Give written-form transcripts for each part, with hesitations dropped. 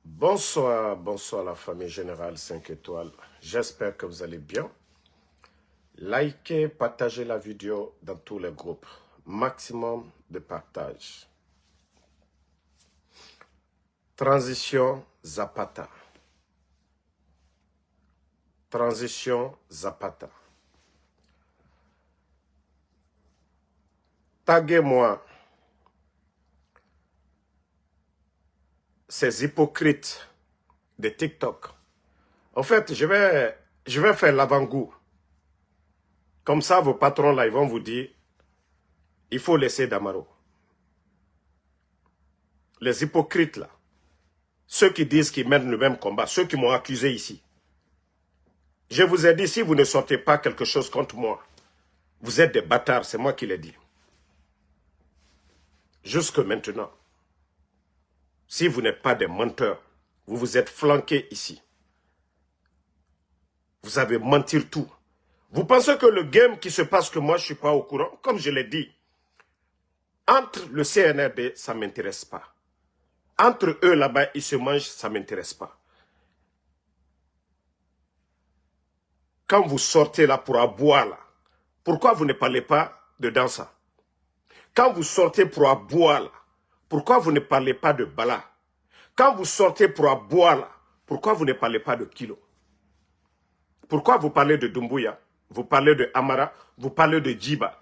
Bonsoir, bonsoir la famille Générale 5 étoiles. J'espère que vous allez bien. Likez, partagez la vidéo dans tous les groupes. Maximum de partage. Transition Zapata. Transition Zapata. Taguez-moi ces hypocrites de TikTok. En fait, je vais faire l'avant-goût. Comme ça, vos patrons là, ils vont vous dire, il faut laisser Damaro. Les hypocrites là, ceux qui disent qu'ils mènent le même combat, ceux qui m'ont accusé ici. Je vous ai dit, si vous ne sortez pas quelque chose contre moi, vous êtes des bâtards, c'est moi qui l'ai dit. Jusque maintenant, si vous n'êtes pas des menteurs, vous vous êtes flanqués ici. Vous avez menti tout. Vous pensez que le game qui se passe, que moi je ne suis pas au courant, comme je l'ai dit, entre le CNRD, ça ne m'intéresse pas. Entre eux là-bas, ils se mangent, ça ne m'intéresse pas. Quand vous sortez là pour aboyer là, pourquoi vous ne parlez pas de dansa? Quand vous sortez pour aboyer là, pourquoi vous ne parlez pas de Bala? Quand vous sortez pour aboyer là, pourquoi vous ne parlez pas de Kilo? Pourquoi vous parlez de Doumbouya? Vous parlez de Amara? Vous parlez de Djiba?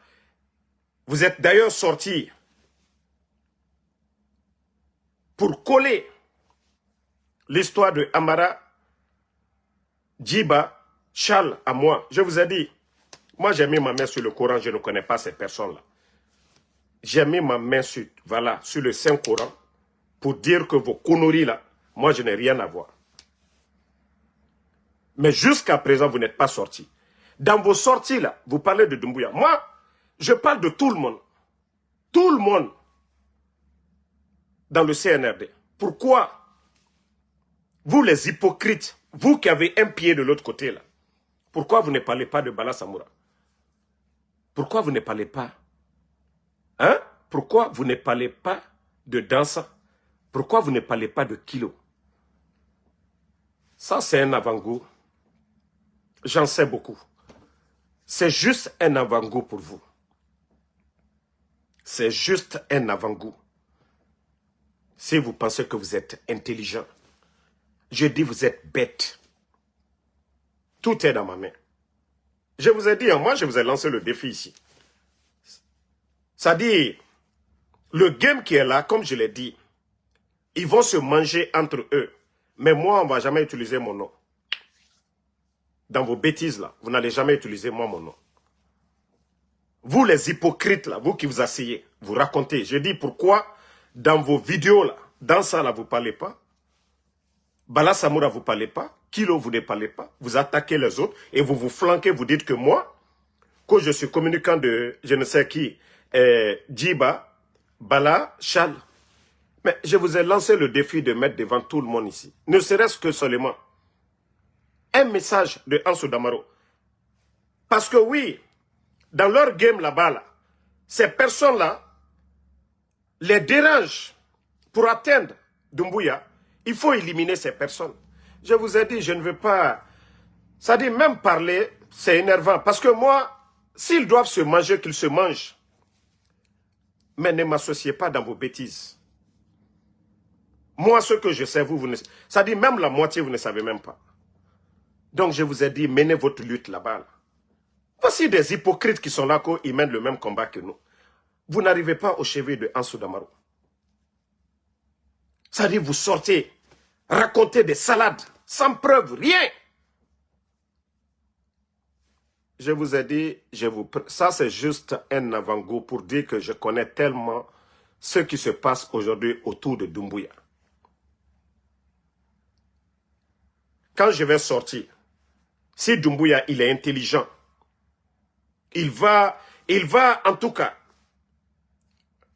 Vous êtes d'ailleurs sortis pour coller l'histoire de Amara, Djiba, Charles à moi. Je vous ai dit, moi j'ai mis ma main sur le Coran, je ne connais pas ces personnes-là. J'ai mis ma main sur, voilà, sur le Saint-Coran pour dire que vos conneries là, moi je n'ai rien à voir. Mais jusqu'à présent, vous n'êtes pas sortis. Dans vos sorties là, vous parlez de Doumbouya. Moi, je parle de tout le monde. Tout le monde dans le CNRD. Pourquoi vous les hypocrites, vous qui avez un pied de l'autre côté là, pourquoi vous ne parlez pas de Bala Samoura? Pourquoi vous ne parlez pas? Hein? Pourquoi vous ne parlez pas de Dansa? Pourquoi vous ne parlez pas de Kilo? Ça, c'est un avant-goût. J'en sais beaucoup. C'est juste un avant-goût pour vous. C'est juste un avant-goût. Si vous pensez que vous êtes intelligent, je dis vous êtes bête. Tout est dans ma main. Je vous ai dit, moi je vous ai lancé le défi ici. C'est-à-dire, le game qui est là, comme je l'ai dit, ils vont se manger entre eux. Mais moi, on ne va jamais utiliser mon nom. Dans vos bêtises là, vous n'allez jamais utiliser moi mon nom. Vous les hypocrites là, vous qui vous asseyez, vous racontez. Je dis pourquoi dans vos vidéos là, dans ça là, vous ne parlez pas. Bala Samoura, vous ne parlez pas. Kilo, vous ne parlez pas. Vous attaquez les autres et vous vous flanquez, vous dites que moi, que je suis communicant de je ne sais qui, Djiba, Bala, Charles. Mais je vous ai lancé le défi de mettre devant tout le monde ici. Ne serait-ce que seulement un message de Ansou Damaro. Parce que oui, dans leur game là-bas, là, ces personnes-là les dérangent pour atteindre Doumbouya. Il faut éliminer ces personnes. Je vous ai dit, je ne veux pas... Ça dit, même parler, c'est énervant. Parce que moi, s'ils doivent se manger, qu'ils se mangent. Mais ne m'associez pas dans vos bêtises. Moi, ce que je sais, vous ne... Ça dit, même la moitié, vous ne savez même pas. Donc, je vous ai dit, menez votre lutte là-bas. Là. Voici des hypocrites qui sont là, qu'ils mènent le même combat que nous. Vous n'arrivez pas au chevet de Ansou Damaro. Ça dit, vous sortez, racontez des salades, sans preuve, rien. Je vous ai dit, ça c'est juste un avant-goût pour dire que je connais tellement ce qui se passe aujourd'hui autour de Doumbouya. Quand je vais sortir, si Doumbouya il est intelligent, il va en tout cas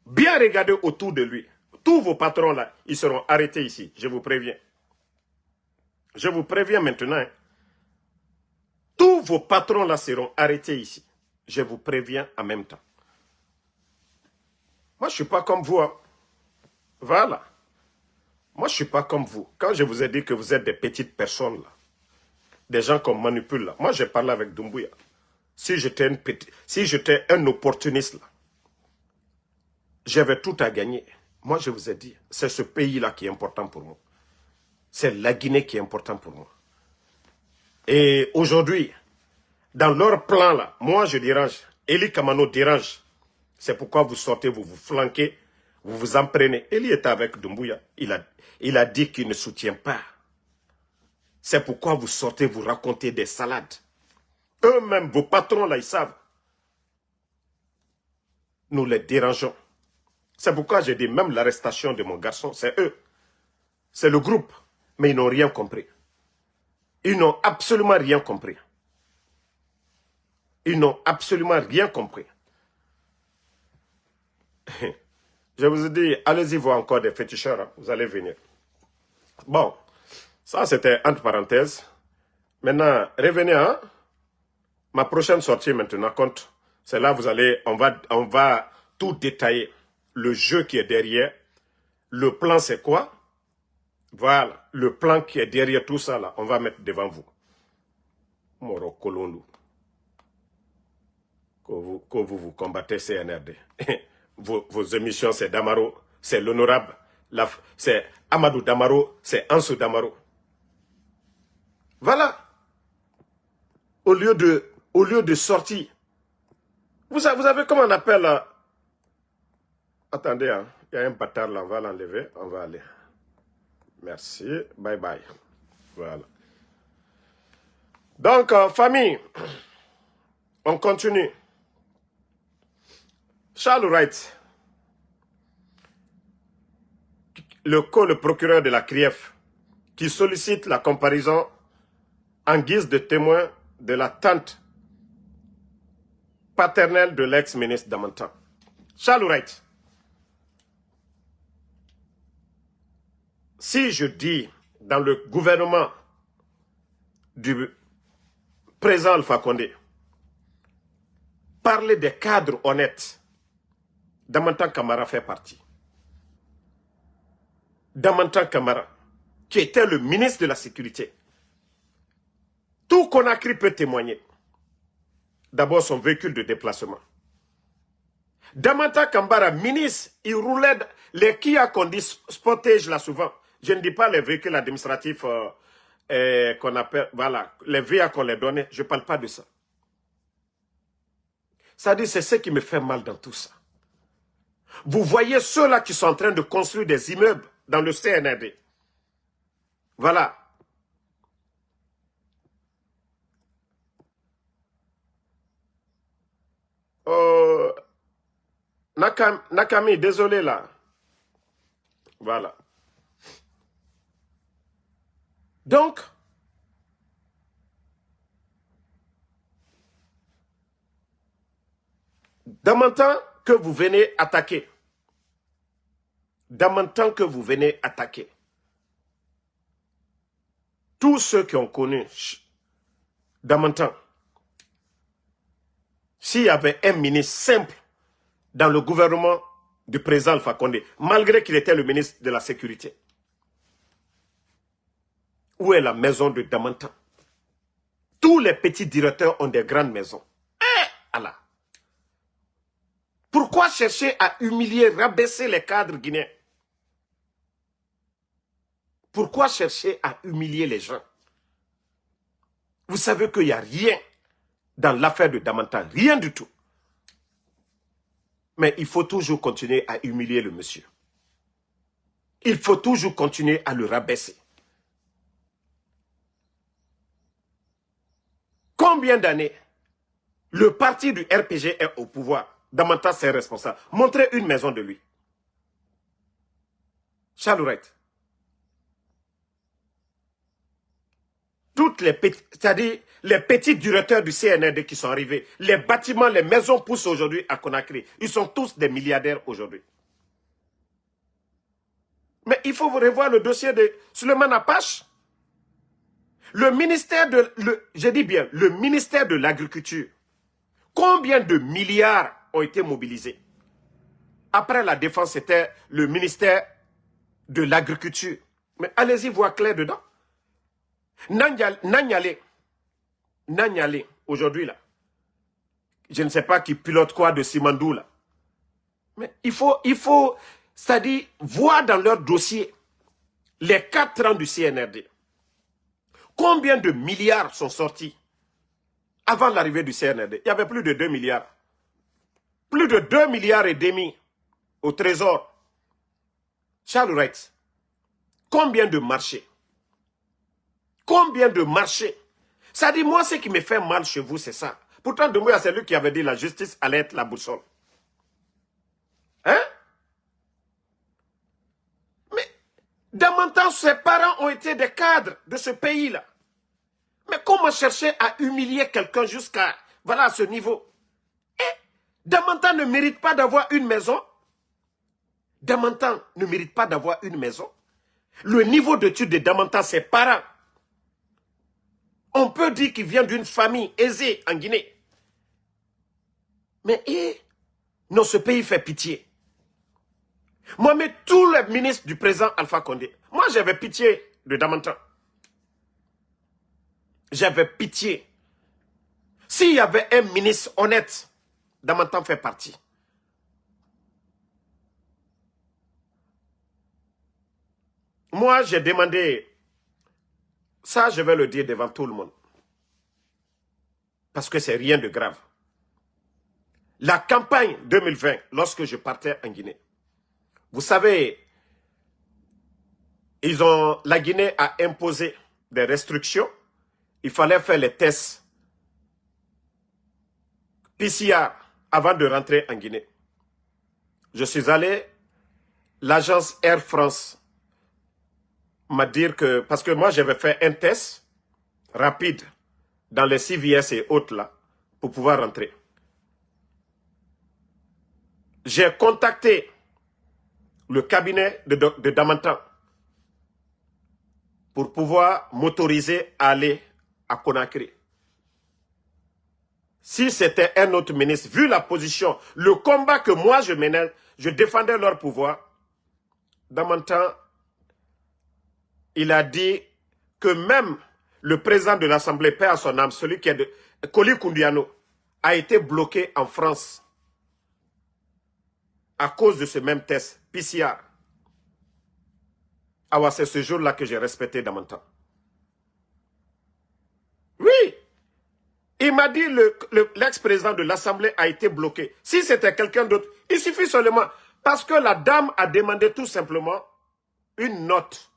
bien regarder autour de lui. Tous vos patrons là, ils seront arrêtés ici, je vous préviens. Je vous préviens maintenant. Hein. Tous vos patrons là seront arrêtés ici. Je vous préviens en même temps. Moi, je ne suis pas comme vous. Hein. Voilà. Moi, je ne suis pas comme vous. Quand je vous ai dit que vous êtes des petites personnes, là, des gens qu'on manipule, là, moi, j'ai parlé avec Doumbouya. Si j'étais un opportuniste, là, j'avais tout à gagner. Moi, je vous ai dit, c'est ce pays-là qui est important pour moi. C'est la Guinée qui est important pour moi. Et aujourd'hui, dans leur plan, là, moi, je dérange. Eli Kamano dérange. C'est pourquoi vous sortez, vous vous flanquez, vous vous en prenez. Eli est avec Doumbouya. Il a dit qu'il ne soutient pas. C'est pourquoi vous sortez, vous racontez des salades. Eux-mêmes, vos patrons, là, ils savent. Nous les dérangeons. C'est pourquoi j'ai dit, même l'arrestation de mon garçon, c'est eux. C'est le groupe. Mais ils n'ont rien compris. Ils n'ont absolument rien compris. Ils n'ont absolument rien compris. Je vous ai dit, allez-y voir encore des féticheurs, hein, vous allez venir. Bon, ça c'était entre parenthèses. Maintenant, revenez à ma prochaine sortie maintenant, compte. C'est là vous allez, on va tout détailler. Le jeu qui est derrière. Le plan c'est quoi? Voilà, le plan qui est derrière tout ça là, on va mettre devant vous. Moro Kolondu. Que vous combattez CNRD. Vos émissions, c'est Damaro, c'est l'honorable, c'est Amadou Damaro, c'est Ansou Damaro. Voilà. Au lieu de sortir. Vous avez comment on appelle... Attendez, hein, il y a un bâtard là, on va l'enlever, on va aller. Merci, bye bye. Voilà. Donc, famille, on continue. Charles Wright, le procureur de la CRIEF, qui sollicite la comparaison en guise de témoin de la tante paternelle de l'ex-ministre Damantan. Charles Wright, si je dis dans le gouvernement du président Alpha Condé, parler des cadres honnêtes, Damantan Kamara fait partie. Damantan Kamara, qui était le ministre de la Sécurité. Tout Conakry peut témoigner. D'abord son véhicule de déplacement. Damantan Kamara, ministre, il roulait les Kia qu'on dit Sportage là souvent. Je ne dis pas les véhicules administratifs qu'on appelle, voilà, les VA qu'on les donnait. Je ne parle pas de ça. Ça dit, c'est ce qui me fait mal dans tout ça. Vous voyez ceux-là qui sont en train de construire des immeubles dans le CNRD. Voilà. Nakami, désolé là. Voilà. Donc, Damantan que vous venez attaquer, Damantan que vous venez attaquer, tous ceux qui ont connu Damantan, s'il y avait un ministre simple dans le gouvernement du président Alpha Condé, malgré qu'il était le ministre de la Sécurité, où est la maison de Damantan? Tous les petits directeurs ont des grandes maisons. Allah. Pourquoi chercher à humilier, rabaisser les cadres guinéens? Pourquoi chercher à humilier les gens? Vous savez qu'il n'y a rien dans l'affaire de Damantan, rien du tout. Mais il faut toujours continuer à humilier le monsieur. Il faut toujours continuer à le rabaisser. Combien d'années le parti du RPG est au pouvoir? Damantan, c'est responsable. Montrez une maison de lui. Charles Wright. Toutes les petites, c'est-à-dire les petits directeurs du CNRD qui sont arrivés, les bâtiments, les maisons poussent aujourd'hui à Conakry. Ils sont tous des milliardaires aujourd'hui. Mais il faut revoir le dossier de Suleiman Apache. Le ministère de, je dis bien, le ministère de l'Agriculture. Combien de milliards ont été mobilisés? Après la défense, c'était le ministère de l'Agriculture. Mais allez-y voir clair dedans. Nanyale, aujourd'hui là, je ne sais pas qui pilote quoi de Simandou là. Mais il faut c'est-à-dire, voir dans leur dossier les 4 ans du CNRD. Combien de milliards sont sortis avant l'arrivée du CNRD? Il y avait plus de 2 milliards. Plus de 2 milliards et demi au trésor. Charles Rex, combien de marchés? Combien de marchés? Ça dit, moi, ce qui me fait mal chez vous, c'est ça. Pourtant, Doumbouya, c'est lui qui avait dit la justice allait être la boussole. Hein? Mais, dans mon temps, ses parents ont été des cadres de ce pays-là. Mais comment chercher à humilier quelqu'un jusqu'à, voilà, ce niveau? Et Damantan ne mérite pas d'avoir une maison. Damantan ne mérite pas d'avoir une maison. Le niveau d'études de Damantan, ses parents, on peut dire qu'il vient d'une famille aisée en Guinée. Mais non, ce pays fait pitié. Moi, mais tous les ministres du président Alpha Condé, moi j'avais pitié de Damantan. J'avais pitié. S'il y avait un ministre honnête, Damantan fait partie. Moi, j'ai demandé, ça je vais le dire devant tout le monde, parce que c'est rien de grave. La campagne 2020, lorsque je partais en Guinée, vous savez, la Guinée a imposé des restrictions. Il fallait faire les tests PCR avant de rentrer en Guinée. Je suis allé, l'agence Air France m'a dit que, parce que moi j'avais fait un test rapide dans les CVS et autres là, pour pouvoir rentrer. J'ai contacté le cabinet de Damantan pour pouvoir m'autoriser à aller à Conakry. Si c'était un autre ministre, vu la position, le combat que moi je menais, je défendais leur pouvoir, Damantan, il a dit que même le président de l'Assemblée, paix à son âme, celui qui est de Koli Koundiano, a été bloqué en France à cause de ce même test PCR. Ah, c'est ce jour-là que j'ai respecté Damantan. Oui, il m'a dit l'ex-président de l'Assemblée a été bloqué. Si c'était quelqu'un d'autre, il suffit seulement, parce que la dame a demandé tout simplement une note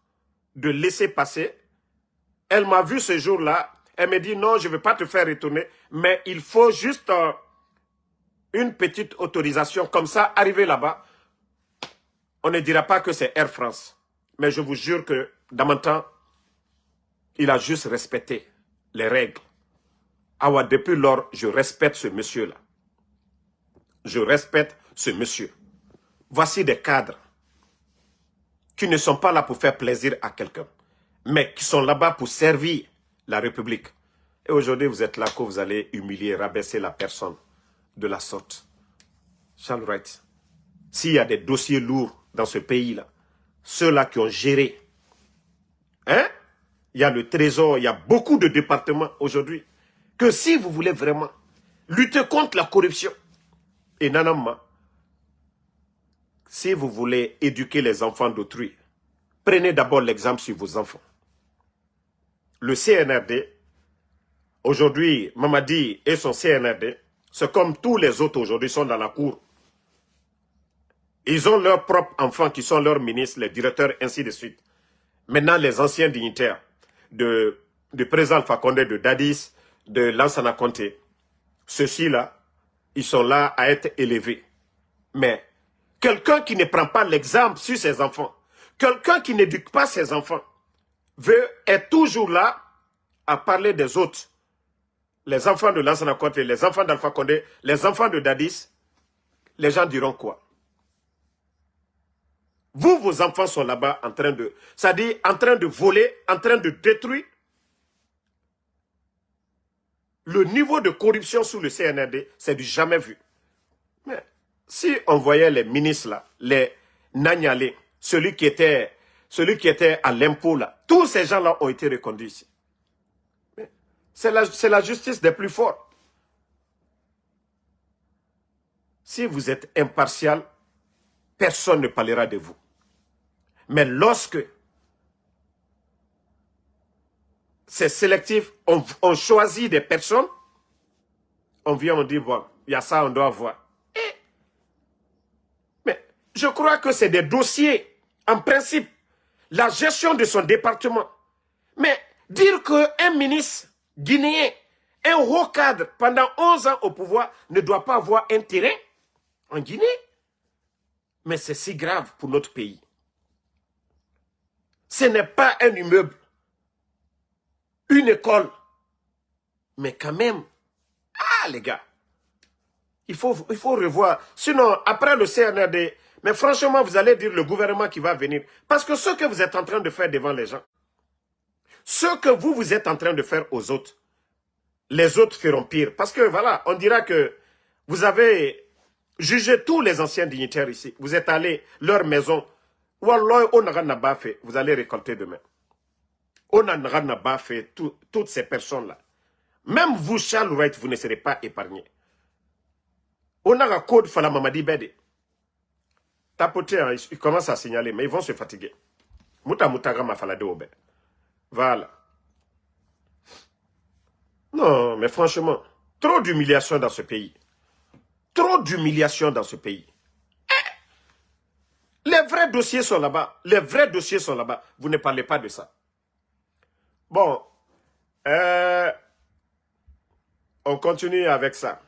de laisser passer. Elle m'a vu ce jour-là, elle me dit non, je ne vais pas te faire retourner, mais il faut juste une petite autorisation, comme ça, arriver là-bas, on ne dira pas que c'est Air France. Mais je vous jure que Damantan, il a juste respecté les règles. Ah ouais, depuis lors, je respecte ce monsieur-là. Je respecte ce monsieur. Voici des cadres qui ne sont pas là pour faire plaisir à quelqu'un, mais qui sont là-bas pour servir la République. Et aujourd'hui, vous êtes là que vous allez humilier, rabaisser la personne de la sorte. Charles Wright, s'il y a des dossiers lourds dans ce pays-là, ceux-là qui ont géré, hein, il y a le trésor, il y a beaucoup de départements aujourd'hui, que si vous voulez vraiment lutter contre la corruption, et nanama, si vous voulez éduquer les enfants d'autrui, prenez d'abord l'exemple sur vos enfants. Le CNRD, aujourd'hui, Mamadi et son CNRD, c'est comme tous les autres aujourd'hui sont dans la cour. Ils ont leurs propres enfants qui sont leurs ministres, les directeurs, ainsi de suite. Maintenant, les anciens dignitaires de président Alpha Condé, de Dadis, de Lansana Conté, ceux-ci-là, ils sont là à être élevés. Mais quelqu'un qui ne prend pas l'exemple sur ses enfants, quelqu'un qui n'éduque pas ses enfants, est toujours là à parler des autres. Les enfants de Lansana Conté, les enfants d'Alpha Condé, les enfants de Dadis, les gens diront quoi? Vous, vos enfants sont là-bas en train de, c'est-à-dire en train de voler, en train de détruire. Le niveau de corruption sous le CNRD, c'est du jamais vu. Mais si on voyait les ministres là, les Nanyale, celui qui était celui qui était à l'impôt là. Tous ces gens-là ont été reconduits ici. C'est la justice des plus forts. Si vous êtes impartial, personne ne parlera de vous. Mais lorsque c'est sélectif, on choisit des personnes, on vient, on dit, bon, il y a ça, on doit voir. Mais je crois que c'est des dossiers, en principe, la gestion de son département. Mais dire qu'un ministre guinéen, un haut cadre, pendant 11 ans au pouvoir, ne doit pas avoir un terrain en Guinée, mais c'est si grave pour notre pays. Ce n'est pas un immeuble, une école, mais quand même, les gars, il faut revoir. Sinon, après le CNRD, mais franchement, vous allez dire le gouvernement qui va venir. Parce que ce que vous êtes en train de faire devant les gens, ce que vous êtes en train de faire aux autres, les autres feront pire. Parce que voilà, on dira que vous avez jugé tous les anciens dignitaires ici. Vous êtes allés leur maison. Wallah, on n'a pas fait. Vous allez récolter demain. On n'a pas fait toutes ces personnes-là. Même vous, Charles Wright, vous ne serez pas épargnés. On a un code Fala Mamadi Bede. Tapoter, hein, ils commencent à signaler, mais ils vont se fatiguer. Mouta Moutaga Mafalade Obe. Voilà. Non, mais franchement, trop d'humiliation dans ce pays. Trop d'humiliation dans ce pays. Les vrais dossiers sont là-bas. Les vrais dossiers sont là-bas. Vous ne parlez pas de ça. Bon. On continue avec ça.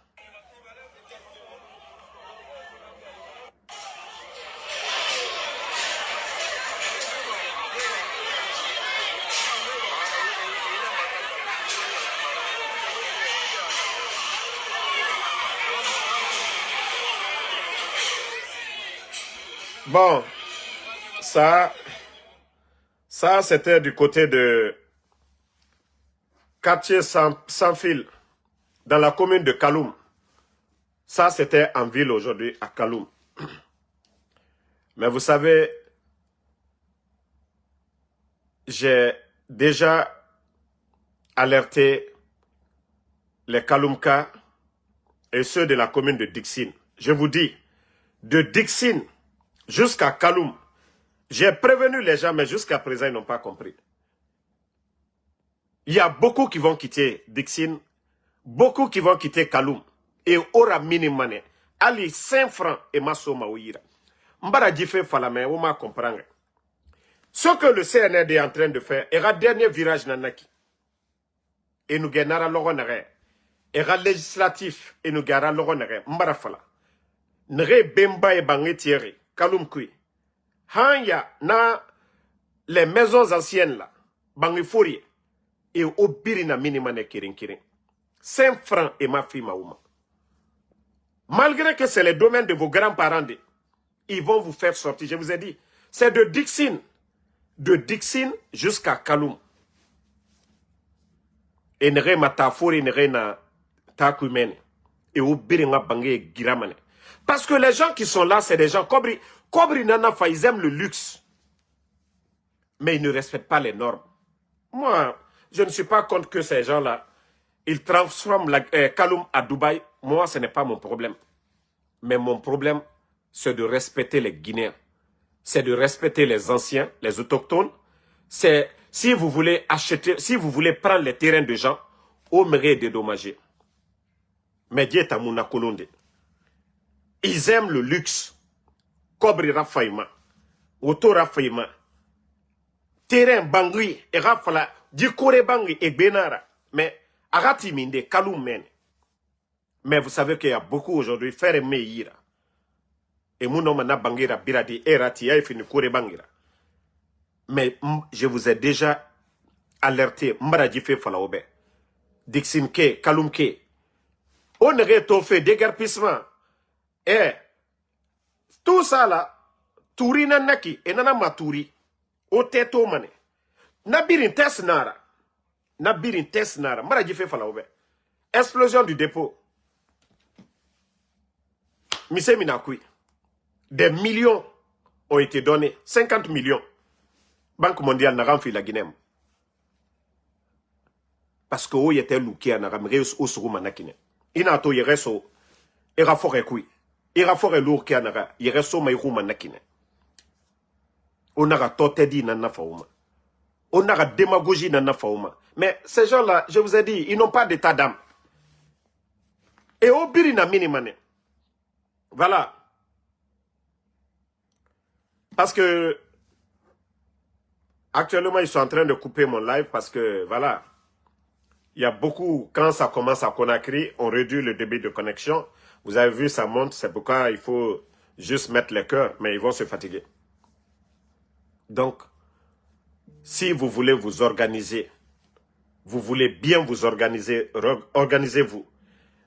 Bon, ça c'était du côté de quartier sans fil, dans la commune de Kaloum. Ça, c'était en ville aujourd'hui, à Kaloum. Mais vous savez, j'ai déjà alerté les Kaloumka et ceux de la commune de Dixine. Je vous dis, de Dixine jusqu'à Kaloum, j'ai prévenu les gens, mais jusqu'à présent, ils n'ont pas compris. Il y a beaucoup qui vont quitter Dixine, beaucoup qui vont quitter Kaloum. Et aura minimane, Ali 5 francs et Masso Maouira. Mbara Djifé Falame, on m'a comprendre. Ce que le CNRD est en train de faire, et le dernier virage nanaki. Et nous gagnera l'oronere. Et le législatif, et nous gagnera l'oronere. Mbara Fala. Nre Bemba et Bangé Thierry, Kaloum Kui. Hanya na les maisons anciennes là, Bangé Fourier. Et au birina minimane kirin kirin. 5 francs et ma fille Maouma. Malgré que c'est le domaine de vos grands-parents, ils vont vous faire sortir. Je vous ai dit, c'est de Dixine jusqu'à Kaloum. Et nere matafori nere na takumene. Et au biringa bangé giramane. Parce que les gens qui sont là, c'est des gens Kobri nana fa, ils aiment le luxe. Mais ils ne respectent pas les normes. Moi, je ne suis pas contre que ces gens-là, ils transforment Kaloum à Dubaï. Moi, ce n'est pas mon problème. Mais mon problème, c'est de respecter les Guinéens. C'est de respecter les anciens, les autochtones. C'est, si vous voulez acheter, si vous voulez prendre les terrains de gens, au mérite dédommager. Mais Dieu est à Mouna Kolonde. Ils aiment le luxe. Kobri Rafaïma. Auto Rafaïma. Terrain Bangui et Rafala. Dikore Bangui et Benara. Mais Arati Minde, Kaloum men. Mais vous savez qu'il y a beaucoup aujourd'hui, faire aimer Ira. Et mon nom n'a bangira biradi erati ya fini kore bangira. Mais je vous ai déjà alerté, Mbaradjife Falaobe. Dixine Ke, Kaloum Ke. On aurait tout fait déguerpissement. Et tout ça là, Touri nanaki, et nana maturi, o teto mane. Nabirin tesnara. Nabirin tesnara. Mbaradjife Falaobe. Explosion du dépôt. Mise Minakui. Des millions ont été donnés. 50 millions. Banque mondiale n'a pas fait la Guinée. Parce que où était louki n'a pas au sourou manakine. Il n'a pas yere so ira fort kui. Ira fort lourd qui n'a pas yere so maïrou manakine. On n'a pas toté dit nana faouma. On n'a pas démagogie nana faouma. Mais ces gens-là, je vous ai dit, ils n'ont pas d'état d'âme. Et au birina minimane. Voilà. Parce que actuellement, ils sont en train de couper mon live parce que, voilà, il y a beaucoup, quand ça commence à Conakry, on réduit le débit de connexion. Vous avez vu, ça monte, c'est pourquoi il faut juste mettre les cœurs, mais ils vont se fatiguer. Donc, si vous voulez vous organiser, vous voulez bien vous organiser, organisez-vous.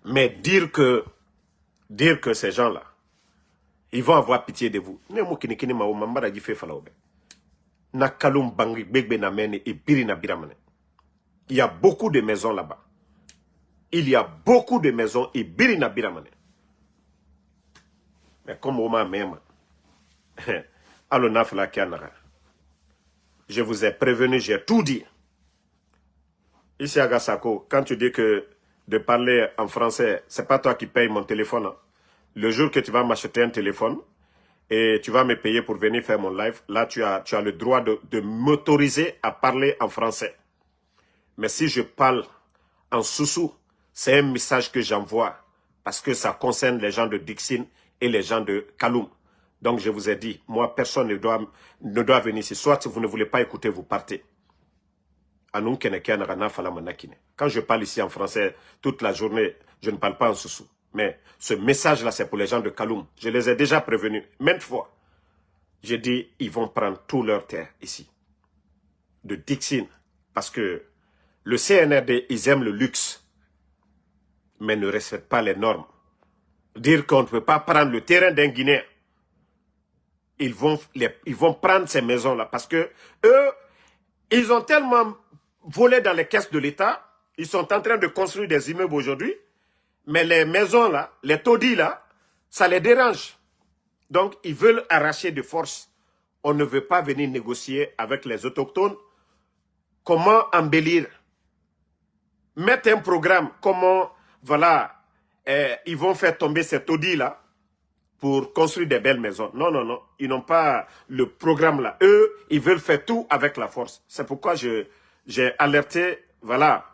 Mais dire que ces gens-là, ils vont avoir pitié de vous. Il y a beaucoup de maisons là-bas. Il y a beaucoup de maisons et birina biramane. Mais comme Oma même, alonafla kianara. Je vous ai prévenu, j'ai tout dit. Ici à Gassako, quand tu dis que de parler en français, c'est pas toi qui payes mon téléphone. Hein. Le jour que tu vas m'acheter un téléphone et tu vas me payer pour venir faire mon live, là tu as le droit de m'autoriser à parler en français. Mais si je parle en soussou, c'est un message que j'envoie parce que ça concerne les gens de Dixine et les gens de Kaloum. Donc je vous ai dit, moi personne ne doit venir ici. Soit si vous ne voulez pas écouter, vous partez. Quand je parle ici en français toute la journée, je ne parle pas en soussou. Mais ce message-là, c'est pour les gens de Kaloum. Je les ai déjà prévenus, maintes fois. J'ai dit, ils vont prendre tout leur terre ici. De Dixine. Parce que le CNRD, ils aiment le luxe, mais ne respectent pas les normes. Dire qu'on ne peut pas prendre le terrain d'un Guinéen, ils vont prendre ces maisons-là parce que eux, ils ont tellement volé dans les caisses de l'État, ils sont en train de construire des immeubles aujourd'hui, mais les maisons-là, les taudis-là, ça les dérange. Donc, ils veulent arracher de force. On ne veut pas venir négocier avec les autochtones. Comment embellir? Mettre un programme, comment, voilà, ils vont faire tomber ces taudis-là pour construire des belles maisons. Non, non, non, ils n'ont pas le programme-là. Eux, ils veulent faire tout avec la force. C'est pourquoi j'ai alerté, voilà,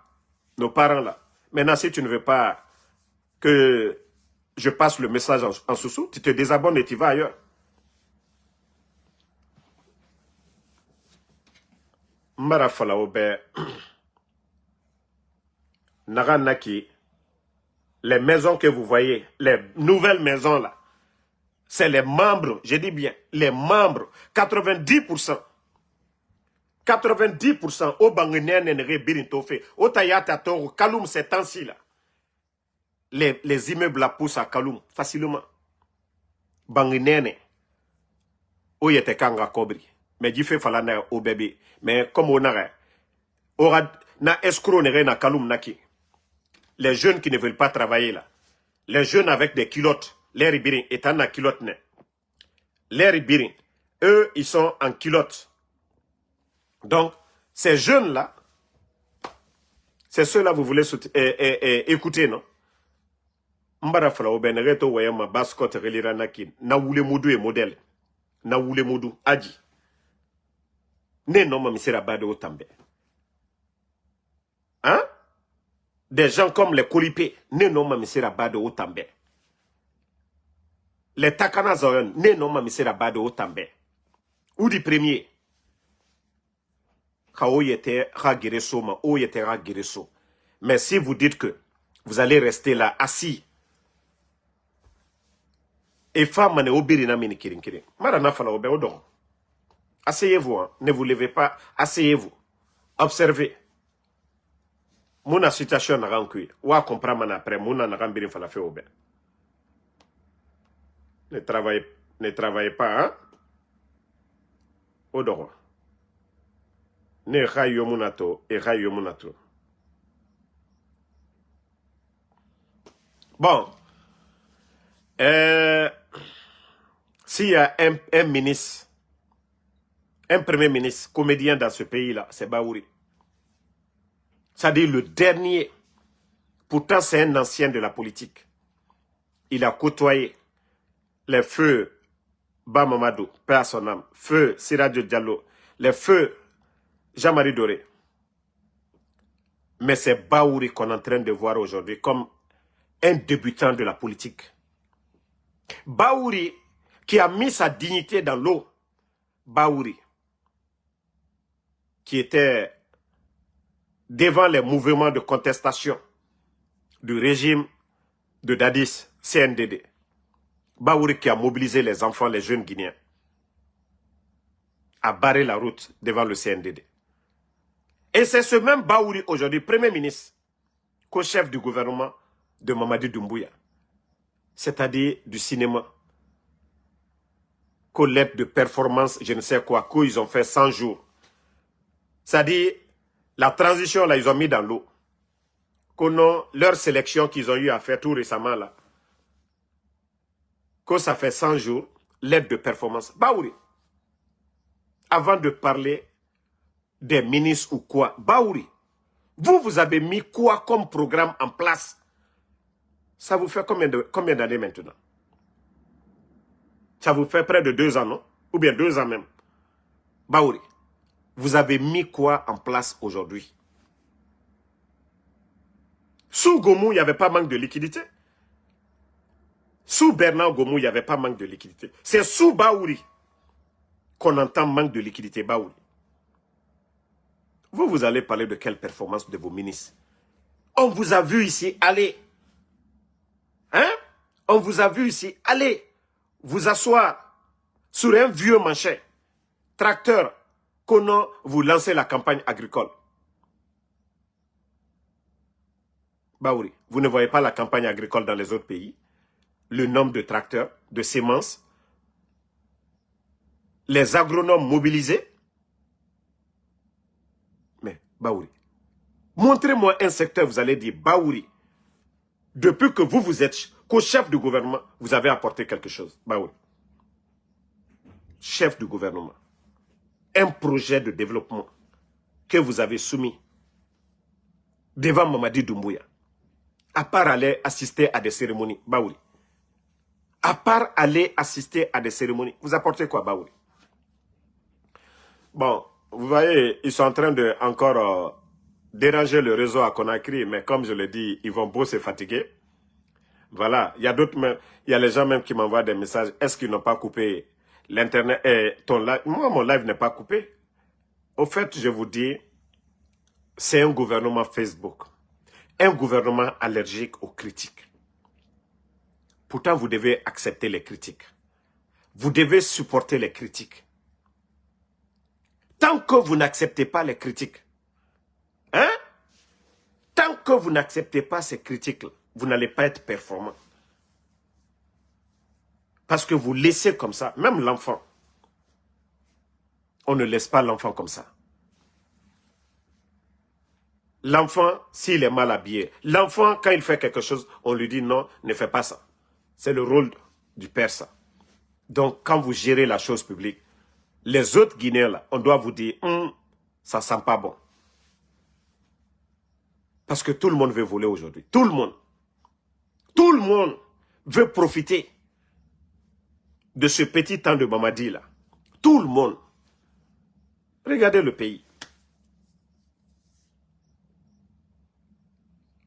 nos parents-là. Maintenant, si tu ne veux pas que je passe le message en sous-sous, tu te désabonnes et tu vas ailleurs. Marafala Obe, Naranaki, les maisons que vous voyez, les nouvelles maisons là, c'est les membres, je dis bien, les membres, 90%. 90% au Bangenene Birintofe, au Tayata Toro, Kaloum, ces temps-ci là. Les immeubles la poussent à Kaloum, facilement. Bangenene, au Yete Kanga Kobri. Mais du fait falana au bébé. Mais comme on a, na escroc na Kaloum Naki. Les jeunes qui ne veulent pas travailler là. Les jeunes avec des culottes. Les ribirin étant en culotte. Les ribirin, eux, ils sont en culotte. Donc, ces jeunes-là, c'est ceux-là vous voulez écouter, non? Mbara fala obenereto wayama baskot relira naki. Na wule moudou et modèle. Na wule moudou, aji. Ne non ma misera bade au tambe. Hein? Des gens comme les Kolipé, ne non ma misera bade au tambe. Les Takana Zoyon, ne non ma misera bade au tambe. Ou du premier. Mais si vous dites que vous allez rester là assis, et femme ne obéira mini kirin kirin. Marana fala obe odon. Asseyez-vous, hein. Ne vous levez pas, asseyez-vous. Observez. Mona situation na rankui. Wa comprendre après mona na rambirin fala fe obe. Ne travaillez pas, hein. Odon. Ne rayo munato et rayo munato. Bon. S'il y a un ministre, un premier ministre comédien dans ce pays-là, c'est Baouri. C'est-à-dire le dernier. Pourtant, c'est un ancien de la politique. Il a côtoyé les feux Bamamadou, paix à son âme, feu Siradio Diallo, les feux Jean-Marie Doré. Mais c'est Baouri qu'on est en train de voir aujourd'hui comme un débutant de la politique. Baouri qui a mis sa dignité dans l'eau. Baouri qui était devant les mouvements de contestation du régime de Dadis, CNDD. Baouri qui a mobilisé les enfants, les jeunes Guinéens, a barré la route devant le CNDD. Et c'est ce même Baouri aujourd'hui, Premier ministre, co-chef du gouvernement de Mamadi Doumbouya, c'est-à-dire du cinéma, collecte de performance, je ne sais quoi, qu'ils ont fait 100 jours. C'est-à-dire, la transition, là, ils ont mis dans l'eau. Leur sélection qu'ils ont eu à faire tout récemment, là, que ça fait 100 jours, l'aide de performance. Baouri, avant de parler des ministres ou quoi, Baouri, vous avez mis quoi comme programme en place? Ça vous fait combien d'années maintenant? Ça vous fait près de 2 ans, non? Ou bien 2 ans même. Baouri, vous avez mis quoi en place aujourd'hui? Sous Gomou, il n'y avait pas manque de liquidité. Sous Bernard Gomou, il n'y avait pas manque de liquidité. C'est sous Baouri qu'on entend manque de liquidité. Baouri. Vous allez parler de quelle performance de vos ministres? On vous a vu ici aller. Hein? On vous a vu ici aller vous asseoir sur un vieux manchet, tracteur, qu'on vous lancez la campagne agricole. Baouri, vous ne voyez pas la campagne agricole dans les autres pays? Le nombre de tracteurs, de semences, les agronomes mobilisés. Mais Baouri, montrez-moi un secteur, vous allez dire, Baouri, depuis que vous êtes co-chef du gouvernement, vous avez apporté quelque chose. Baouri, chef du gouvernement, un projet de développement que vous avez soumis devant Mamadi Doumbouya, à part aller assister à des cérémonies, Baouri. À part aller assister à des cérémonies, vous apportez quoi, Baouri? Bon, vous voyez, ils sont en train de encore déranger le réseau à Conakry, mais comme je l'ai dit, ils vont beau se fatiguer. Voilà, il y a d'autres même, il y a les gens même qui m'envoient des messages. Est-ce qu'ils n'ont pas coupé l'internet et ton live? Moi, mon live n'est pas coupé. Au fait, je vous dis, c'est un gouvernement Facebook. Un gouvernement allergique aux critiques. Pourtant, vous devez accepter les critiques. Vous devez supporter les critiques. Tant que vous n'acceptez pas les critiques, hein? Tant que vous n'acceptez pas ces critiques, vous n'allez pas être performant. Parce que vous laissez comme ça, même l'enfant. On ne laisse pas l'enfant comme ça. L'enfant, s'il est mal habillé, l'enfant, quand il fait quelque chose, on lui dit non, ne fais pas ça. C'est le rôle du père, ça. Donc, quand vous gérez la chose publique, les autres Guinéens, là, on doit vous dire, ça sent pas bon. Parce que tout le monde veut voler aujourd'hui. Tout le monde. Tout le monde veut profiter de ce petit temps de Mamadi, là. Tout le monde. Regardez le pays.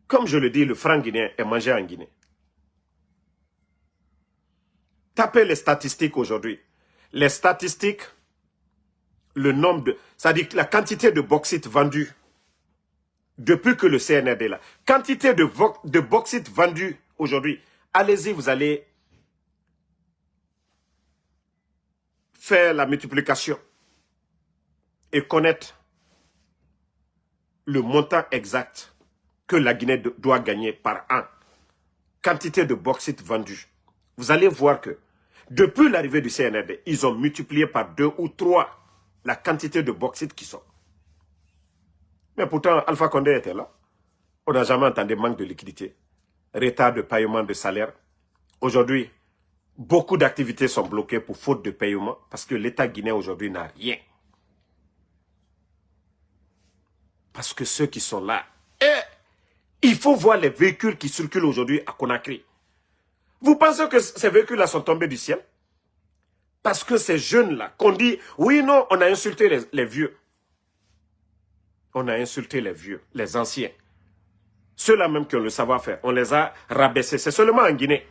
Comme je le dis, le franc guinéen est mangé en Guinée. Tapez les statistiques aujourd'hui. Les statistiques, le nombre de... c'est-à-dire la quantité de bauxite vendue depuis que le CNRD est là. Quantité de bauxite vendue aujourd'hui. Allez-y, vous allez faire la multiplication et connaître le montant exact que la Guinée doit gagner par an. Quantité de bauxite vendue. Vous allez voir que depuis l'arrivée du CNRD, ils ont multiplié par 2 ou 3 la quantité de bauxite qui sort. Mais pourtant, Alpha Condé était là. On n'a jamais entendu manque de liquidité, retard de paiement de salaire. Aujourd'hui, beaucoup d'activités sont bloquées pour faute de paiement parce que l'État guinéen aujourd'hui n'a rien. Parce que ceux qui sont là, il faut voir les véhicules qui circulent aujourd'hui à Conakry. Vous pensez que ces véhicules-là sont tombés du ciel? Parce que ces jeunes-là, qu'on dit, oui, non, on a insulté les vieux. On a insulté les vieux, les anciens. Ceux-là même qui ont le savoir-faire, on les a rabaissés. C'est seulement en Guinée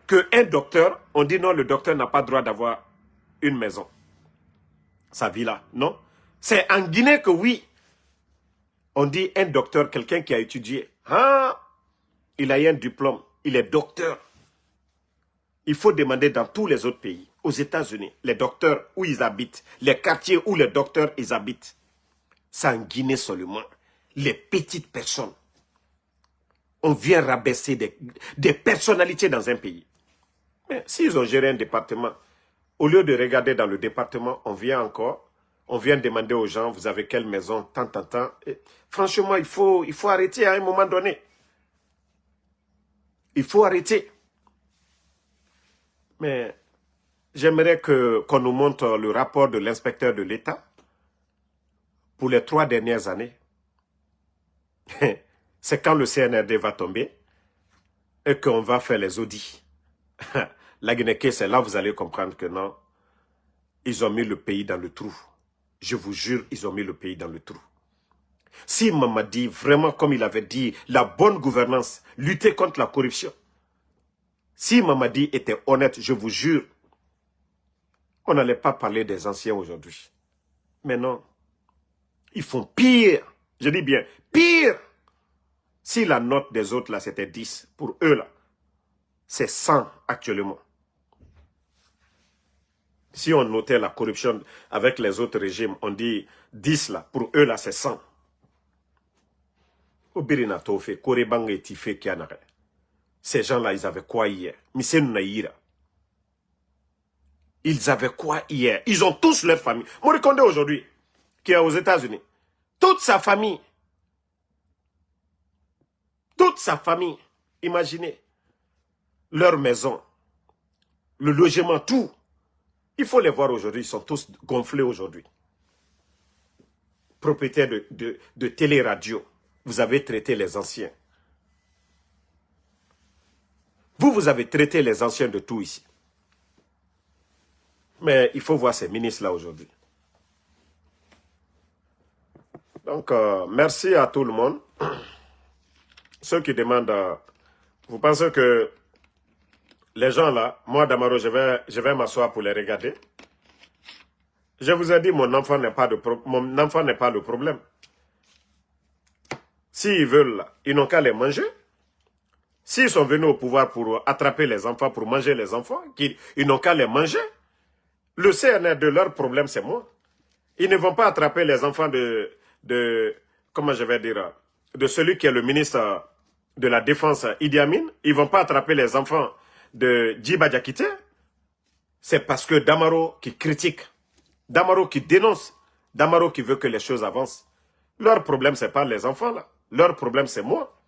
qu'un docteur, on dit non, le docteur n'a pas le droit d'avoir une maison. Sa vie là, non? C'est en Guinée que oui, on dit un docteur, quelqu'un qui a étudié. Ah, il a eu un diplôme, il est docteur. Il faut demander dans tous les autres pays, aux États-Unis, les docteurs où ils habitent, les quartiers où les docteurs ils habitent. C'est en Guinée seulement. Les petites personnes. On vient rabaisser des personnalités dans un pays. Mais s'ils ont géré un département, au lieu de regarder dans le département, on vient demander aux gens, vous avez quelle maison, tant. Et franchement, il faut arrêter à un moment donné. Il faut arrêter. Mais j'aimerais qu'on nous montre le rapport de l'inspecteur de l'État pour les 3 dernières années. C'est quand le CNRD va tomber et qu'on va faire les audits. La Guinée, c'est là où vous allez comprendre que non, ils ont mis le pays dans le trou. Je vous jure, ils ont mis le pays dans le trou. Si Mamadi, vraiment comme il avait dit, la bonne gouvernance, lutter contre la corruption, si Mamadi était honnête, je vous jure, on n'allait pas parler des anciens aujourd'hui. Mais non, ils font pire. Je dis bien, pire. Si la note des autres, là, c'était 10, pour eux, là, c'est 100 actuellement. Si on notait la corruption avec les autres régimes, on dit 10, là, pour eux, là, c'est 100. Ces gens-là, ils avaient quoi hier? Ils avaient quoi hier? Ils ont tous leur famille. Mori Kondé aujourd'hui, qui est aux États-Unis, toute sa famille, imaginez, leur maison, le logement, tout. Il faut les voir aujourd'hui, ils sont tous gonflés aujourd'hui. Propriétaires de télé-radio, vous avez traité les anciens. Vous avez traité les anciens de tout ici. Mais il faut voir ces ministres-là aujourd'hui. Donc, merci à tout le monde. Ceux qui demandent, vous pensez que les gens là, moi Damaro, je vais m'asseoir pour les regarder. Je vous ai dit, mon enfant n'est pas le problème. S'ils veulent, là, ils n'ont qu'à les manger. S'ils sont venus au pouvoir pour attraper les enfants, pour manger les enfants, ils n'ont qu'à les manger. Le CNR de leur problème, c'est moi. Ils ne vont pas attraper les enfants comment je vais dire, de celui qui est le ministre de la Défense, Idi Amin. Ils ne vont pas attraper les enfants de Djiba Diakité. C'est parce que Damaro qui critique, Damaro qui dénonce, Damaro qui veut que les choses avancent. Leur problème, ce n'est pas les enfants là. Leur problème, c'est moi.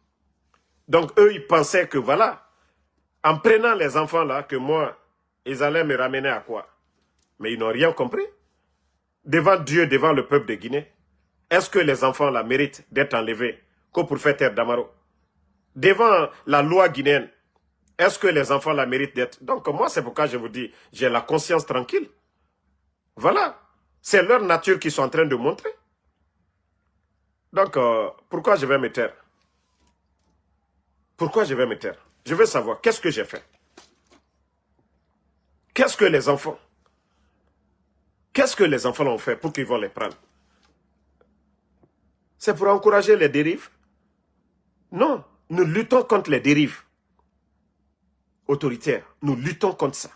Donc, eux, ils pensaient que voilà, en prenant les enfants là, que moi, ils allaient me ramener à quoi? Mais ils n'ont rien compris. Devant Dieu, devant le peuple de Guinée, est-ce que les enfants là méritent d'être enlevés que pour faire taire Damaro? Devant la loi guinéenne, est-ce que les enfants là méritent d'être... Donc moi, c'est pourquoi je vous dis, j'ai la conscience tranquille. Voilà. C'est leur nature qu'ils sont en train de montrer. Donc, pourquoi je vais me taire? Pourquoi je vais me taire? Je veux savoir, qu'est-ce que j'ai fait? Qu'est-ce que les enfants ont fait pour qu'ils vont les prendre? C'est pour encourager les dérives? Non, nous luttons contre les dérives autoritaires. Nous luttons contre ça.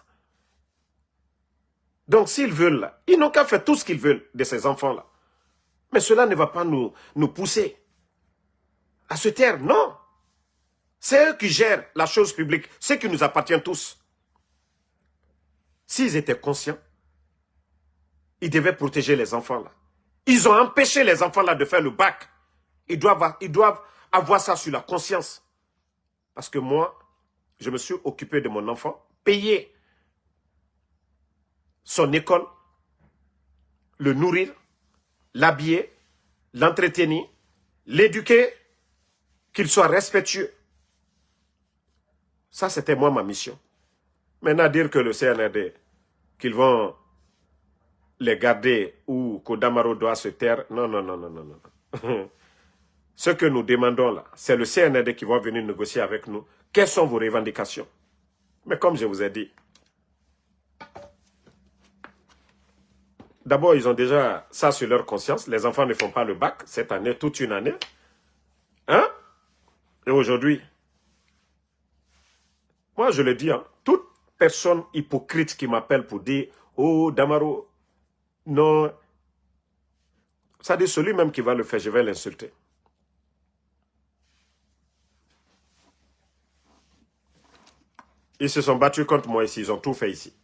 Donc s'ils veulent, là, ils n'ont qu'à faire tout ce qu'ils veulent de ces enfants-là. Mais cela ne va pas nous pousser à se taire, non. C'est eux qui gèrent la chose publique, ce qui nous appartient tous. S'ils étaient conscients, ils devaient protéger les enfants là. Ils ont empêché les enfants là de faire le bac. Ils doivent avoir ça sur la conscience. Parce que moi, je me suis occupé de mon enfant, payé son école, le nourrir, l'habiller, l'entretenir, l'éduquer, qu'il soit respectueux. Ça, c'était moi ma mission. Maintenant, dire que le CNRD, qu'ils vont les garder ou qu'Odamaro doit se taire, non, non, non, non, non, non. Ce que nous demandons là, c'est le CNRD qui va venir négocier avec nous. Quelles sont vos revendications? Mais comme je vous ai dit, d'abord, ils ont déjà ça sur leur conscience. Les enfants ne font pas le bac cette année, toute une année. Hein? Et aujourd'hui, moi je le dis, hein, toute personne hypocrite qui m'appelle pour dire « Oh, Damaro, non. » Ça dit celui même qui va le faire, je vais l'insulter. Ils se sont battus contre moi ici, ils ont tout fait ici.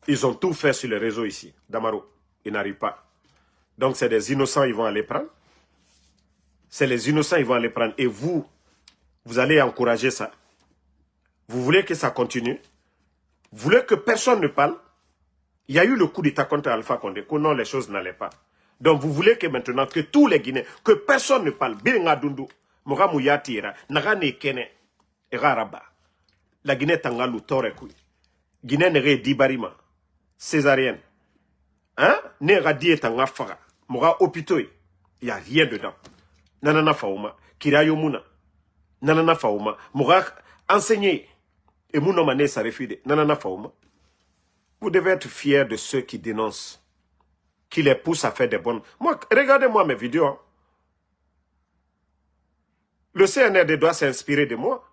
Ils ont tout fait sur les réseaux ici. Damaro, ils n'arrivent pas. Donc c'est des innocents, ils vont aller prendre. C'est les innocents, ils vont aller prendre. Et vous, vous allez encourager ça. Vous voulez que ça continue? Vous voulez que personne ne parle? Il y a eu le coup d'État contre Alpha Condé, que non, les choses n'allaient pas. Donc vous voulez que maintenant, que tous les Guinéens, que personne ne parle. Biringa Dundu, Mora Mouyatira, Nagane Kene, Eraraba. La Guinée Tangalou, Torekui. Guinée Nere Dibarima, césarienne. Hein? Nera Dietanga Fara, Mora Opitoy. Il n'y a rien dedans. Nanana Fauma, Kirayo Mouna. Nanana Fauma, Mora enseigné. Et Mounomane Sarefide, Nanana Fauma. Vous devez être fiers de ceux qui dénoncent, qui les poussent à faire des bonnes... Moi, regardez-moi mes vidéos. Hein. Le CNRD doit s'inspirer de moi.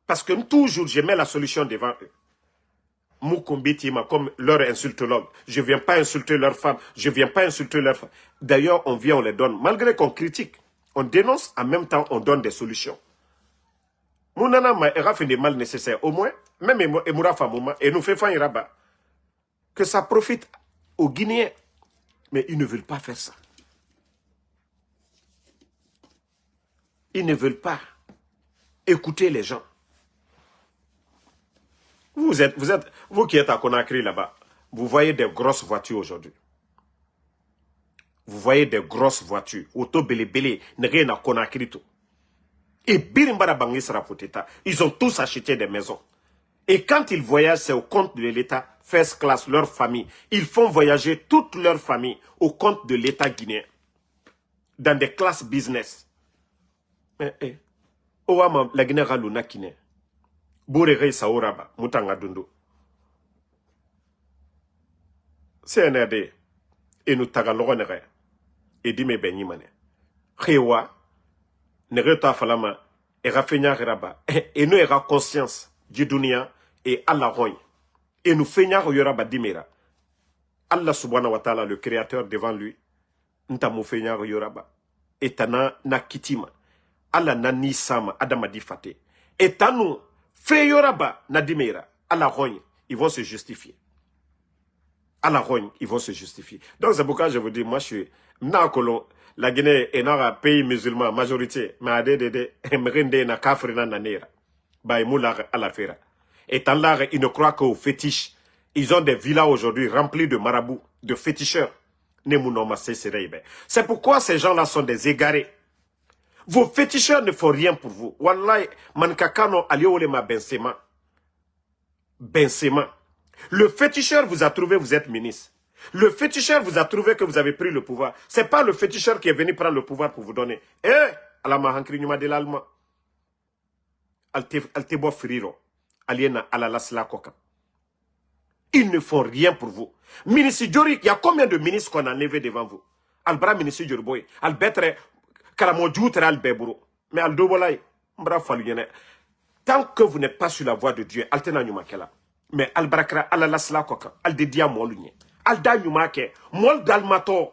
Parce que toujours, je mets la solution devant eux. Moukombitima, comme leur insultologue. Je ne viens pas insulter leurs femmes. Je ne viens pas insulter leurs femmes. D'ailleurs, on vient, on les donne. Malgré qu'on critique, on dénonce, en même temps, on donne des solutions. Mounana ma fait des mal nécessaires. Au moins, même Emoura Famouma, et nous fait faire rabat. Que ça profite aux Guinéens. Mais ils ne veulent pas faire ça. Ils ne veulent pas écouter les gens. Vous qui êtes à Conakry là-bas, vous voyez des grosses voitures aujourd'hui. Vous voyez des grosses voitures. Auto belé, n'a Conakry tout. Et Birimbara Bangui sera poteta. Ils ont tous acheté des maisons. Et quand ils voyagent, c'est au compte de l'État, first class, leur famille. Ils font voyager toute leur famille au compte de l'État guinéen. Dans des classes business. Owama, la Guinée Ralouna Kine. Bourere Saoraba, Moutanga Dundo. CNRD, et nous tagalonere, et dime benyimane. Rewa, Nereta Falama, et Rafenia Raba, et nous era conscience, Djidounia, et Allah Roy. Et nous feignons Yoraba Dimera. Allah subhanahu wa ta'ala, le créateur devant lui, Ntamu feignons Yoraba. Et Tana Nakitima. Allah Nani Sama, Adamadi Fate. Et Tanu, Feyoraba, Nadimera. Allah Roy, ils vont se justifier. Allah Roy, ils vont se justifier. Donc c'est pourquoi je vous dis, moi je suis Nakolo. La Guinée est un pays musulman, majorité. Mais Adede, Mrinde, na Kafrina, Nanera. Baïmoula, à la Fera. Et en là, ils ne croient qu'aux fétiches. Ils ont des villas aujourd'hui remplies de marabouts, de féticheurs. C'est pourquoi ces gens-là sont des égarés. Vos féticheurs ne font rien pour vous. Wallahi, mankakano aliolema bensema. Bensema. Le féticheur vous a trouvé, vous êtes ministre. Le féticheur vous a trouvé que vous avez pris le pouvoir. C'est pas le féticheur qui est venu prendre le pouvoir pour vous donner. Eh, à la mahankri de l'allemand. Altebo friro. Aliena alalasla koka. Ils ne font rien pour vous. Ministre Djori, il y a combien de ministres qu'on a enlevé devant vous? Albra ministre Djori Boy, Albetre, Karamodjoutre Albeburo. Mais Aldobolay, Mbra Faluyene. Tant que vous n'êtes pas sur la voie de Dieu, Altena Nyumakela. Mais Albrakra alalasla koka. Aldedia Molunye. Alda Nyumake. Mol Dalmato.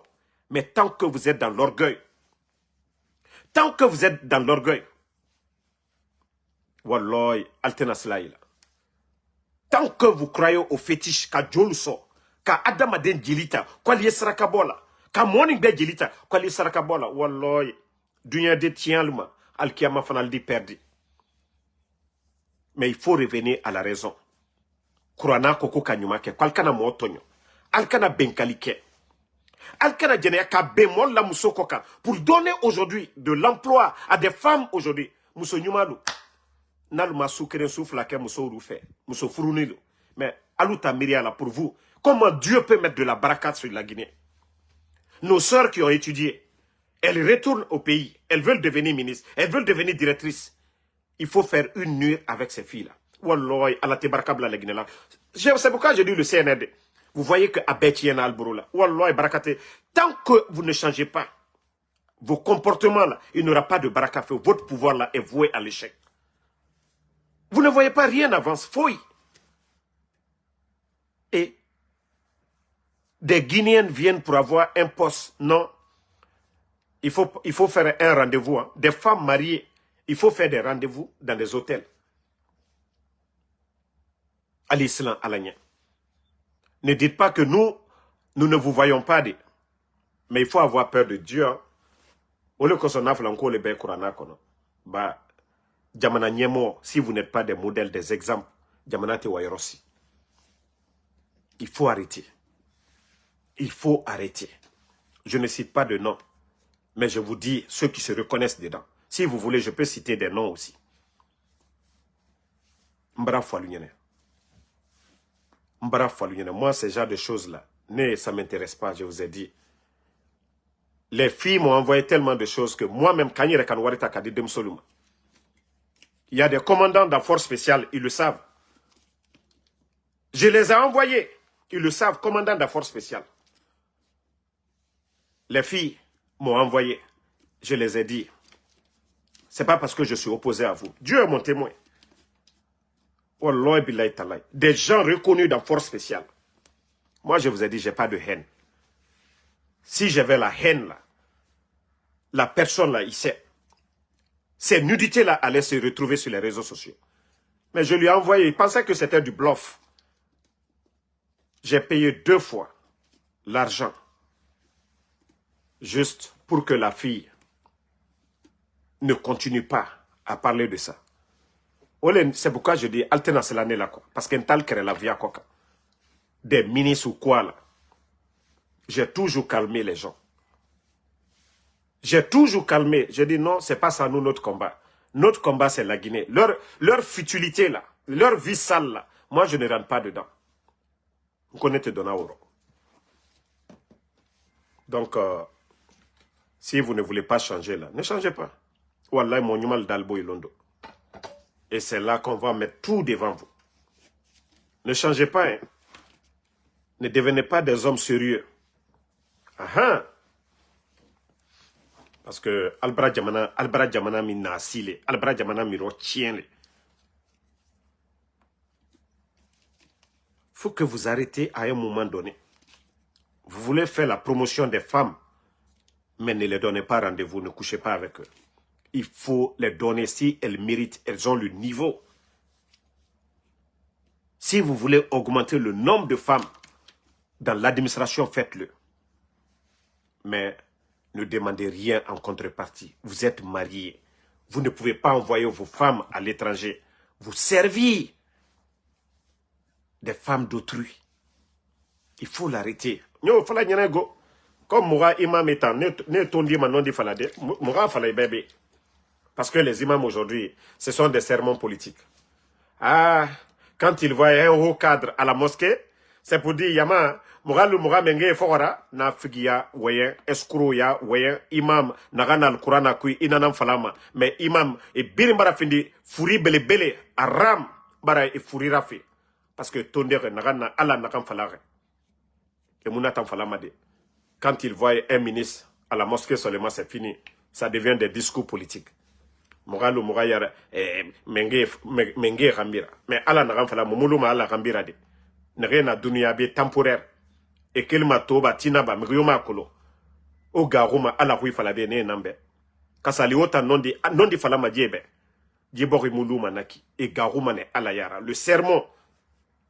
Mais tant que vous êtes dans l'orgueil. Tant que vous êtes dans l'orgueil. Walloy, Altena Slaïla. Tant que vous croyez au fétiche, ka Joluso, ka Adamaden Djilita, kwa liye sarakabola, ka morning de Djilita, kwa liye sarakabola, walloy, dunya de tienlma, alkiyama fanal di perdi. Mais il faut revenir à la raison. Kurana koko kanyumake, kwalkana motonyo, alkana benkalike. Alkana Djenea ka bémol la Mousso Koka pour donner aujourd'hui de l'emploi à des femmes aujourd'hui. Mousso Nyumalu. Nalma Soukeren souffle la Mousso Roufé. Mousso Furunilo. Mais Alouta Myriala pour vous. Comment Dieu peut mettre de la barakat sur la Guinée? Nos sœurs qui ont étudié, elles retournent au pays. Elles veulent devenir ministres. Elles veulent devenir directrices. Il faut faire une nuit avec ces filles-là. Wallah, Allah te barakabla la Guinée là. C'est pourquoi j'ai dit le CNRD. Vous voyez que Abetien Alboroula, Wallah barakate, tant que vous ne changez pas vos comportements là, il n'y aura pas de barakafé. Votre pouvoir là est voué à l'échec. Vous ne voyez pas rien avance, fouille. Et des Guinéennes viennent pour avoir un poste. Non. Il faut faire un rendez-vous. Hein. Des femmes mariées, il faut faire des rendez-vous dans des hôtels. À l'islam, à l'agna. Ne dites pas que nous ne vous voyons pas. Mais il faut avoir peur de Dieu. Au lieu que son aflanco le bec bah, Jamana Nyemo, si vous n'êtes pas des modèles, des exemples, Jamana te wairosi. Il faut arrêter. Il faut arrêter. Je ne cite pas de nom, mais je vous dis ceux qui se reconnaissent dedans. Si vous voulez, je peux citer des noms aussi. Mbara Foualunyene. Mbara Foualunyene. Moi, ce genre de choses-là, ça ne m'intéresse pas, je vous ai dit. Les filles m'ont envoyé tellement de choses que moi-même, il y a des commandants de la force spéciale, ils le savent. Je les ai envoyés, ils le savent, commandants de la force spéciale. Les filles m'ont envoyé, je les ai dit. C'est pas parce que je suis opposé à vous. Dieu est mon témoin. Des gens reconnus dans la force spéciale. Moi, je vous ai dit, je n'ai pas de haine. Si j'avais la haine là, la personne là, il sait. Ces nudités là allaient se retrouver sur les réseaux sociaux. Mais je lui ai envoyé, il pensait que c'était du bluff. J'ai payé 2 fois l'argent. Juste pour que la fille ne continue pas à parler de ça. C'est pourquoi je dis alternance l'année là quoi. Parce qu'un tal crée la vie à quoi. Des ministres ou quoi là. J'ai toujours calmé les gens. J'ai toujours calmé. J'ai dit non, c'est pas ça nous notre combat. Notre combat c'est la Guinée. Leur futilité là, leur vie sale là, moi je ne rentre pas dedans. Vous connaissez Donaoro. Donc, si vous ne voulez pas changer là, ne changez pas. Wallah, mon numal d'Albo et Londo. Et c'est là qu'on va mettre tout devant vous. Ne changez pas. Hein. Ne devenez pas des hommes sérieux. Aha. Parce que Albra Djamana mi nasile, Albra Djamana mi rotienle. Faut que vous arrêtez à un moment donné. Vous voulez faire la promotion des femmes, mais ne les donnez pas rendez-vous, ne couchez pas avec eux. Il faut les donner si elles méritent, elles ont le niveau. Si vous voulez augmenter le nombre de femmes dans l'administration, faites-le. Mais ne demandez rien en contrepartie. Vous êtes mariés. Vous ne pouvez pas envoyer vos femmes à l'étranger. Vous servir des femmes d'autrui. Il faut l'arrêter. Comme Moura imam étant, ne tondi ma non di falade, Moura falay bébé. Parce que les imams aujourd'hui, ce sont des sermons politiques. Ah, quand ils voient un haut cadre à la mosquée, c'est pour dire, Yama, Moura menge fora, na figia, wayen, escroc ya, wayen, imam, nagana al-Qur'an kui, inanam falama. Mais imam, et birimbara findi, furi bele, aram, bara et furi rafi. Parce que tondere, nagana, ala nakam falare. Et mounatan falama de. Quand ils voient un ministre à la mosquée seulement, c'est fini. Ça devient des discours politiques. Moralu Mourayara, Menge Rambira. Mais Allah n'a pas fait Moulouma Allah Rambira de. N'a dunia be temporaire. Et qu'il m'a toba tinaba, mrioma kolo. O garuma Allah hui falabe ne nambe. Kasali ota nondi falama diebe. Diebori Moulouma naki. Et garuma ne Allah yara. Le sermon,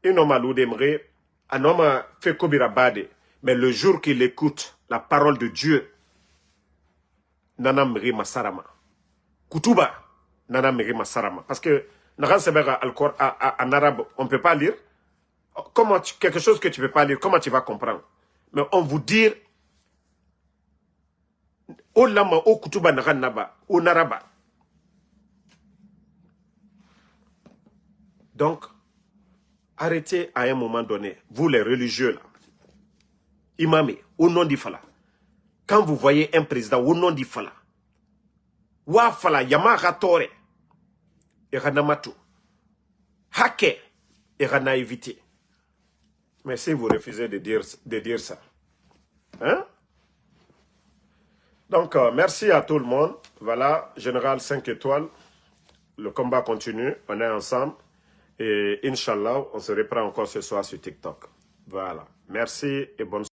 un homme a l'oudemre, un homme a fait kobira bade. Mais le jour qu'il écoute la parole de Dieu, Nana Mri Masarama. Kutuba, Nana Mri Masarama. Parce que, en arabe, on ne peut pas lire. Quelque chose que tu ne peux pas lire, comment tu vas comprendre? Mais on vous dit au lama, au kutuba naranaba, au naraba. Donc, arrêtez à un moment donné, vous les religieux là, imamé, au nom d'Ifala, quand vous voyez un président au nom d'Ifala, Wafala, Yamaha Tore, Eranamatu, Hake, Eranaïvité. Mais si vous refusez de dire ça, hein? Donc, merci à tout le monde. Voilà, Général 5 étoiles. Le combat continue, on est ensemble. Et Inch'Allah, on se reprend encore ce soir sur TikTok. Voilà. Merci et bonne soirée.